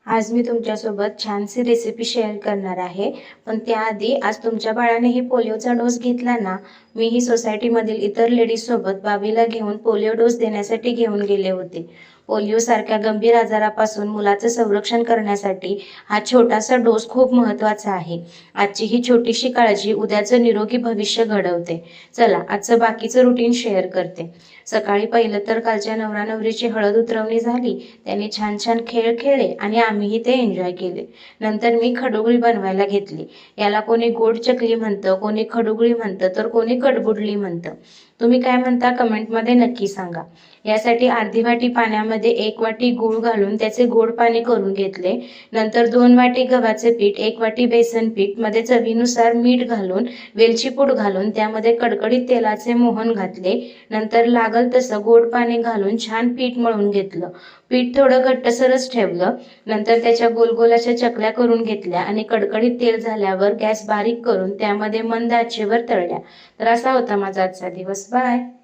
आज मी तुमच्यासोबत छानशी रेसिपी शेअर करणार आहे. पण त्याआधी आज तुमच्या बाळानेही पोलिओचा डोस घेतला ना? मीही सोसायटीमधील इतर लेडीजसोबत बाबीला घेऊन पोलिओ डोस देण्यासाठी घेऊन गेले होते. पोलिओसारख्या गंभीर आजारापासून मुलाचं संरक्षण करण्यासाठी हा छोटासा डोस खूप महत्त्वाचा आहे. आजची ही छोटीशी काळजी उद्याचं निरोगी भविष्य घडवते. चला आजचं बाकीचं रुटीन शेअर करते. सकाळी पहिलं तर कालच्या नवरा-नवरीची हळद उतरवणी झाली. त्यांनी छान छान खेळ खेळले आणि आम्हीही ते एन्जॉय केले. नंतर मी खडुगळी बनवायला घेतली. याला कोणी गोड चकली म्हणतं, कोणी खडुगळी म्हणतं, तर कोणी कडबुडली म्हणतं. तुम्ही काय म्हणता कमेंटमध्ये नक्की सांगा. यासाठी अर्धी वाटी पाण्यामध्ये 1 वाटी गूळ घालून त्याचे गोड पाणी करून घेतले. नंतर 2 वाटी गव्हाचे पीठ, 1 वाटी बेसन पीठ मध्ये चवीनुसार मीठ घालून, वेलची पूड घालून त्यामध्ये कडकडीत तेलाचे मोहन घातले. नंतर लागल तसं गोड पाणी घालून छान पीठ मळून घेतलं. पीठ थोडं घट्टसरच ठेवलं. नंतर त्याच्या गोल अशा चकल्या करून घेतल्या आणि कडकडीत तेल झाल्यावर गॅस बारीक करून त्यामध्ये मंद आचेवर तळल्या. तर असा होता माझा आजचा दिवस. बाय.